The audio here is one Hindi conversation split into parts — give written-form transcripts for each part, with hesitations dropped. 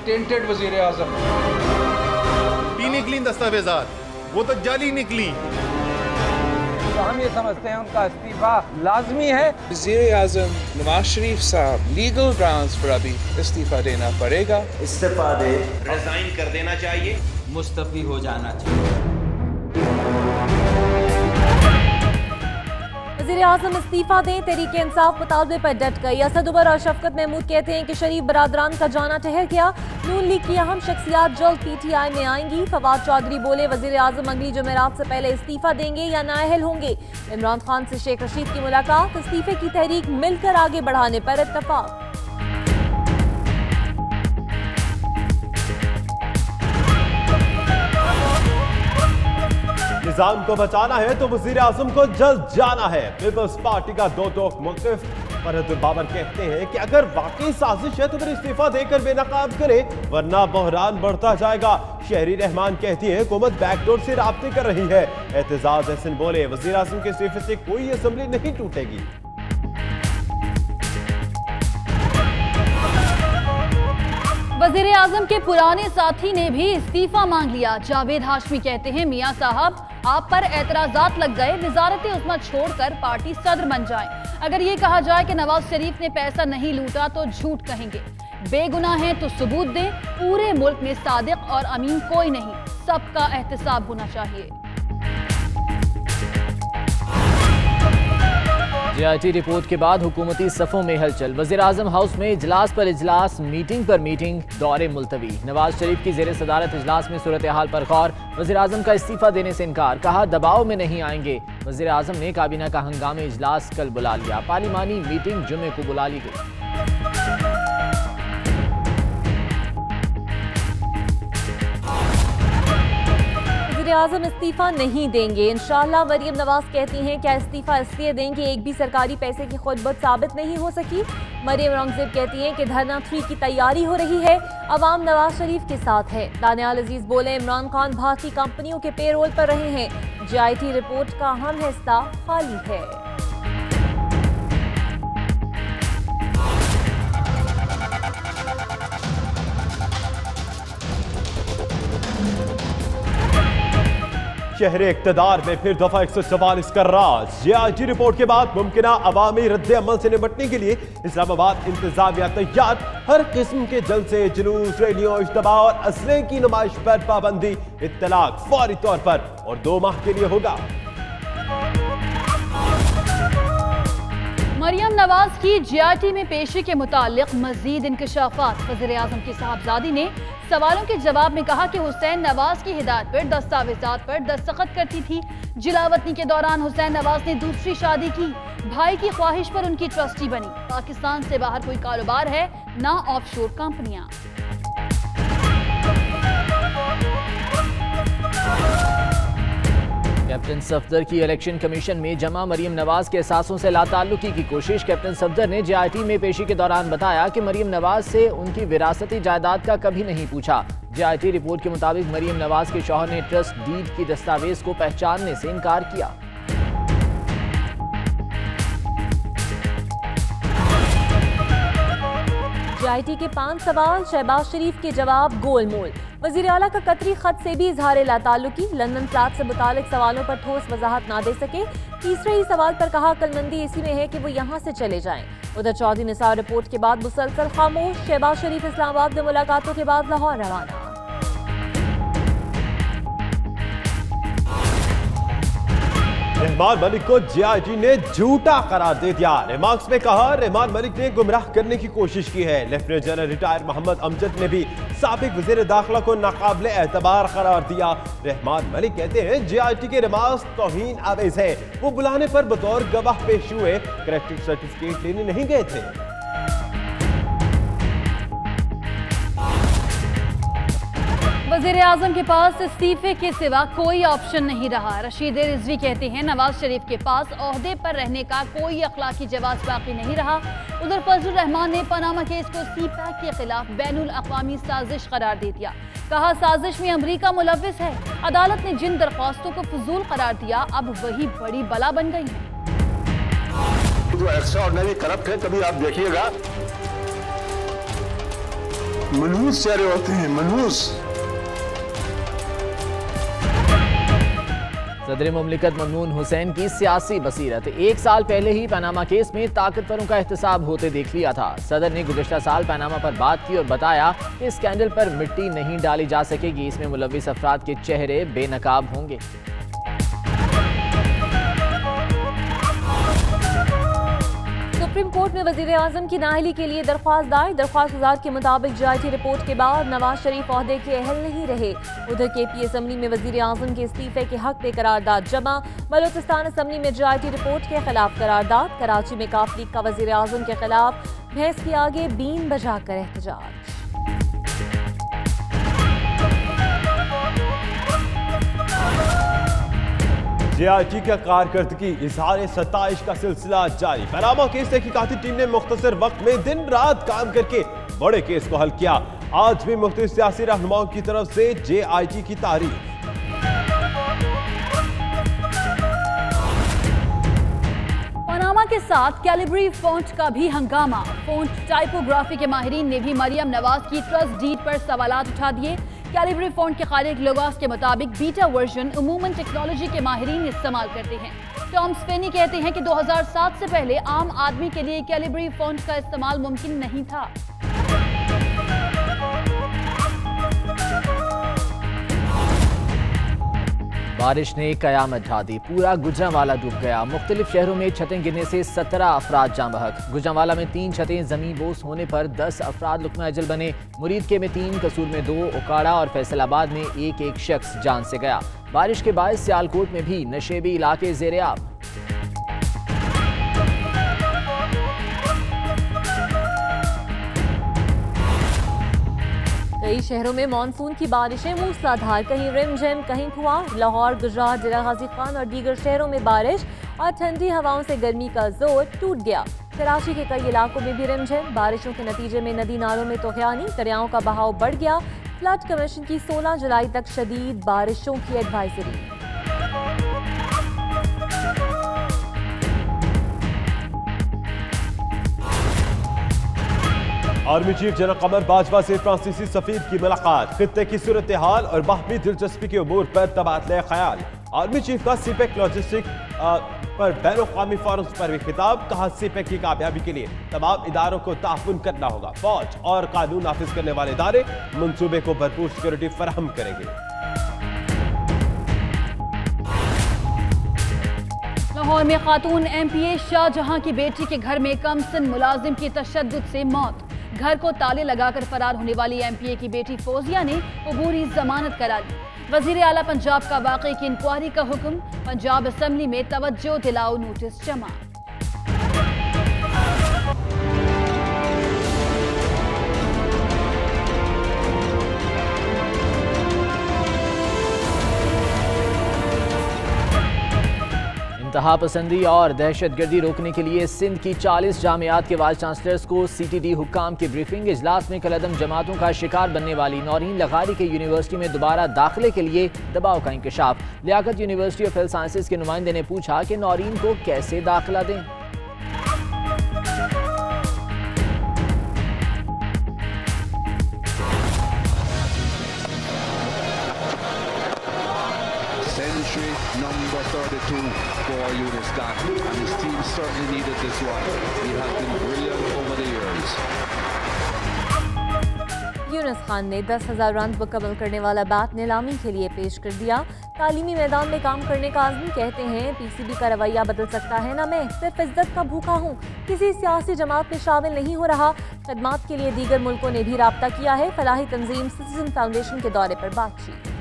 टेंटेड वजीर आजम। निकली दस्तावेजात, वो तो जाली निकली। तो हम ये समझते हैं उनका इस्तीफा लाजमी है। वजीर आजम नवाज शरीफ साहब लीगल ग्राउंड्स पर अभी इस्तीफा देना पड़ेगा। इस्तीफा दे, रिजाइन कर देना चाहिए, मुस्तफी हो जाना चाहिए। वज़ीर आज़म इस्तीफा दें, तहरीक इंसाफ मुतालबे पर डट गई। असद उमर और शफकत महमूद कहते हैं कि शरीफ बरादरान का जाना ठहर गया। नून लीग की अहम शख्सियात जल्द PTI में आएंगी। फवाद चौधरी बोले वज़ीर आज़म अगली जुमेरात से पहले इस्तीफा देंगे या नाअहल होंगे। इमरान खान से शेख रशीद की मुलाकात, इस्तीफे की तहरीक मिलकर आगे बढ़ाने पर इत्तफाक। निजाम को बचाना है तो वजीर आजम को जल्द जाना है। पीपल्स पार्टी का दो टोक मौक़िफ़। फरहत बाबर कहते हैं कि अगर वाकई साजिश है तो फिर इस्तीफा देकर बेनकाब करें, वरना बहरान बढ़ता जाएगा। शहरी रहमान कहती है हुकूमत बैकडोर से राब्ते कर रही है। एतजाज हसन बोले वजीर आजम के इस्तीफे से कोई असम्बली नहीं टूटेगी। वजीर आजम के पुराने साथी ने भी इस्तीफा मांग लिया। जावेद हाशमी कहते हैं मियां साहब आप पर एतराजात लग गए, वजारत उस्मा छोड़कर पार्टी सदर बन जाएं। अगर ये कहा जाए कि नवाज शरीफ ने पैसा नहीं लूटा तो झूठ कहेंगे। बेगुनाह हैं तो सबूत दें। पूरे मुल्क में सादिक और अमीन कोई नहीं, सबका एहतसाब होना चाहिए। JIT रिपोर्ट के बाद हुकूमती सफ़ों में हलचल। वज़ीर आज़म हाउस में इजलास पर इजलास, मीटिंग पर मीटिंग, दौरे मुलतवी। नवाज शरीफ की ज़ेर सदारत इजलास में सूरत हाल पर गौर। वज़ीर आज़म का इस्तीफा देने से इनकार, कहा दबाव में नहीं आएंगे। वज़ीर आज़म ने काबीना का हंगामी इजलास कल बुला लिया। पार्लिमानी मीटिंग जुमे को बुला ली गई। आज़म इस्तीफा नहीं देंगे। इंशाअल्लाह मरियम नवाज कहती हैं क्या इस्तीफा इसलिए देंगे एक भी सरकारी पैसे की खुदबत साबित नहीं हो सकी। मरियम औरंगजेब कहती हैं कि धरना 3 की तैयारी हो रही है, अवाम नवाज शरीफ के साथ है। दानियाल अजीज बोले इमरान खान भारतीय कंपनियों के पेरोल पर रहे हैं। JIT रिपोर्ट का अहम हिस्सा खाली है। शहर इक़्तिदार में फिर दफा 144 का राज। JIT रिपोर्ट के बाद मुमकिना अवामी रद्द अमल से निपटने के लिए इस्लामाबाद इंतजामिया तैयार। हर किस्म के जलसे, जुलूस, रैलियों, इज्तिमा और असले की नुमाइश पर पाबंदी। इत्तलाक फौरी तौर पर और 2 माह के लिए होगा। मरियम नवाज की JIT में पेशी के मुतालिक मजीद इंकशाफात। वज़ीर आज़म की साहबजादी ने सवालों के जवाब में कहा कि हुसैन नवाज की हिदायत पर दस्तावेजात पर दस्तखत करती थी। जिलावतनी के दौरान हुसैन नवाज ने दूसरी शादी की। भाई की ख्वाहिश पर उनकी ट्रस्टी बनी। पाकिस्तान से बाहर कोई कारोबार है ना ऑफशोर कंपनियां। कैप्टन सफदर की इलेक्शन कमीशन में जमा मरियम नवाज के एहसासों से लाताल्लुकी की कोशिश। कैप्टन सफदर ने JIT में पेशी के दौरान बताया कि मरियम नवाज से उनकी विरासती जायदाद का कभी नहीं पूछा। JIT रिपोर्ट के मुताबिक मरियम नवाज के शौहर ने ट्रस्ट डीड की दस्तावेज को पहचानने से इनकार किया। JIT के 5 सवाल, शहबाज शरीफ के जवाब गोलमोल। वज़ीर आला का कतरी खत से भी इजहार लाताल्लुकी। लंदन फ्लैट से मुतालिक सवालों पर ठोस वजाहत ना दे सके। तीसरे ही सवाल पर कहा अक्लमंदी इसी में है कि वो यहाँ से चले जाएं। उधर चौधरी निसार रिपोर्ट के बाद मुसलसल खामोश। शहबाज शरीफ इस्लामाबाद में मुलाकातों के बाद लाहौर रवाना। रहमान मलिक को JIT ने झूठा करार दे दिया। रिमार्क्स में कहा रहमान मलिक ने गुमराह करने की कोशिश की है। Lieutenant general retire Mohammad Amjad ने भी साबिक वज़ीर दाखिला को नाकाबिले एतबार करार दिया। रहमान मलिक कहते हैं JIT के रिमार्क्स तौहीन आवेज़ है। वो बुलाने पर बतौर गवाह पेश हुए, करेक्टेड सर्टिफिकेट लेने नहीं गए थे। वज़ीर आज़म के पास इस्तीफे के सिवा कोई ऑप्शन नहीं रहा। रशीद रिजवी कहते हैं नवाज शरीफ के पास ओहदे पर रहने का कोई अखलाकी जवाब बाकी नहीं रहा। उधर फजलुर रहमान ने पनामा केस को CPAC के खिलाफ बैनुल अक़वामी साजिश करार दे दिया। कहा साजिश में अमरीका मुलव्विस है। अदालत ने जिन दरख्वास्तों को फजूल करार दिया अब वही बड़ी बला बन गई है। जो एक्स्ट्राऑर्डिनरी करप्ट है, कभी आप देखिएगा मनहूस चेहरे होते हैं, मनहूस। सदर मुमलिकत ममनून हुसैन की सियासी बसीरत। 1 साल पहले ही पनामा केस में ताकतवरों का एहतसाब होते देख लिया था। सदर ने गुज़श्ता साल पनामा पर बात की और बताया कि स्कैंडल पर मिट्टी नहीं डाली जा सकेगी, इसमें मुलव्विस अफराद के चेहरे बेनकाब होंगे। सुप्रीम कोर्ट में वजीर आजम की नाअहली के लिए दरख्वास्त दायर। दरख्वास्त गुजार के मुताबिक JIT रिपोर्ट के बाद नवाज शरीफ ओहदे के अहल नहीं रहे। उधर KP असम्बली में वजीर आजम के इस्तीफे के हक में करारदाद जमा। बलोचिस्तान असम्बली में JIT रिपोर्ट के खिलाफ करारदाद। कराची में काफ लीग का वजीर आजम के खिलाफ भैंस के आगे बीन बजाकर एहतजाज। JIT का कारकर्दगी इजहार सताइश का सिलसिला जारी। पनामा केस तहकीकाती टीम ने मुख्तसर वक्त में दिन रात काम करके बड़े केस को हल किया। आज भी मुख्तलिफ सियासी रहनुमाओं की तरफ से JIT की तारीफ। पनामा के साथ कैलिब्री फॉन्ट का भी हंगामा। फॉन्ट टाइपोग्राफी के माहिरीन ने भी मरियम नवाज की ट्रस्ट डीड पर सवालात उठा दिए। कैलिब्री फॉन्ट के खालिक लोगास के मुताबिक बीटा वर्जन अमूमन टेक्नोलॉजी के माहिरीन इस्तेमाल करते हैं। टॉम स्पेनी कहते हैं कि 2007 से पहले आम आदमी के लिए कैलिब्री फॉन्ट का इस्तेमाल मुमकिन नहीं था। बारिश ने कयामत ढा दी, पूरा गुजरांवाला डूब गया। मुख्तलिफ शहरों में छतें गिरने से 17 अफराद जाँ बहक। गुजरांवाला में 3 छतें जमीन बोस होने पर 10 अफराद लुक्मा अजल बने। मुरीदके में 3, कसूर में 2, उकाड़ा और फैसलाबाद में एक शख्स जान से गया। बारिश के बायस सियालकोट में भी नशेबी इलाके ज़ेर-ए-आब। कई शहरों में मानसून की बारिशें मूसलाधार, कहीं रिमझिम कहीं फुहार। लाहौर, गुजरात, जिला गाजी खान और दीगर शहरों में बारिश और ठंडी हवाओं से गर्मी का जोर टूट गया। कराची के कई इलाकों में भी रिमझिम। बारिशों के नतीजे में नदी नालों में तूफ़ानी, दरियाओं का बहाव बढ़ गया। फ्लड कमीशन की 16 जुलाई तक शदीद बारिशों की एडवाइजरी। आर्मी चीफ जनरल कमर बाजवा से फ्रांसीसी सफीर की मुलाकात। खित्ते की सूरत हाल और बाहमी दिलचस्पी के उमूर पर तबादला ख्याल। आर्मी चीफ का सीपेक लॉजिस्टिक पर बैनुल-अक़वामी फोरम्स पर भी खिताब। कहा सीपेक की कामयाबी के लिए तमाम इदारों को ताउन करना होगा। फौज और कानून नाफिज करने वाले इदारे मंसूबे को भरपूर सिक्योरिटी फराहम करेंगे। लाहौर में खातून MPA शाहजहां की बेटी के घर में कमसन मुलाजिम की तशद्दुद से मौत। घर को ताले लगाकर फरार होने वाली MPA की बेटी फौजिया ने अबूरी जमानत करा दी। वजीर आला पंजाब का वाक़े की इंक्वायरी का हुक्म। पंजाब असम्बली में तवज्जो दिलाओ नोटिस जमा। इंतहा पसंदी और दहशतगर्दी रोकने के लिए सिंध की 40 जामियात के वाइस चांसलर्स को CTD हुक्काम की ब्रीफिंग। इजलास में कलअदम जमातों का शिकार बनने वाली नौरीन लगारी के यूनिवर्सिटी में दोबारा दाखिले के लिए दबाव का इंकशाफ। Liaquat university of health sciences के नुमाइंदे ने पूछा कि नौरीन को कैसे दाखिला दें। Century number 32 for Yunus Khan, and his team certainly needed this one. He has been brilliant over the years. Yunus Khan ने 10,000 रन मुकम्मल करने वाला बैट नीलामी के लिए पेश कर दिया। तालीमी मैदान में काम करने का आज़मी कहते हैं PCB का रवैया बदल सकता है ना, मैं सिर्फ इज्जत का भूखा हूँ, किसी सियासी जमात में शामिल नहीं हो रहा। खदमात के लिए दीगर मुल्कों ने भी राब्ता किया है। फलाही तंजीम सिटीजन फाउंडेशन के दौरे पर बातचीत।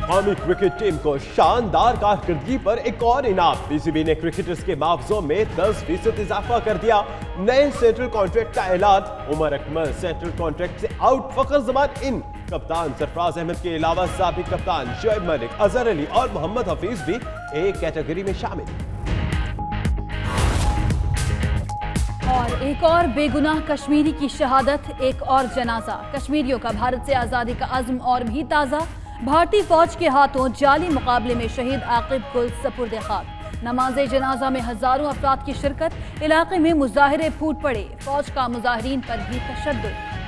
कौमी क्रिकेट टीम को शानदार कारकर्दगी पर एक और इनाम। PCB ने क्रिकेटर्स के मुआवजों में 10% इजाफा कर दिया। नए सेंट्रल कॉन्ट्रैक्ट का ऐलान। उमर अकमल सेंट्रल कॉन्ट्रैक्ट से आउट, फखर जमान इन। कप्तान सरफराज अहमद के अलावा साबिक कप्तान शुएब मलिक, अजहर अली और मोहम्मद हफीज भी एक कैटेगरी में शामिल। और एक और बेगुनाह कश्मीरी की शहादत, एक और जनाजा। कश्मीरियों का भारत से आज़ादी का अज़्म और भी ताज़ा। भारतीय फौज के हाथों जाली मुकाबले में शहीद आकिब कुल सपुर्द खाक। नमाज जनाजा में हजारों अफराद की शिरकत, इलाके में मुजाहिरे फूट पड़े, फौज का मुजाहिरीन पर भी तशद्दुद।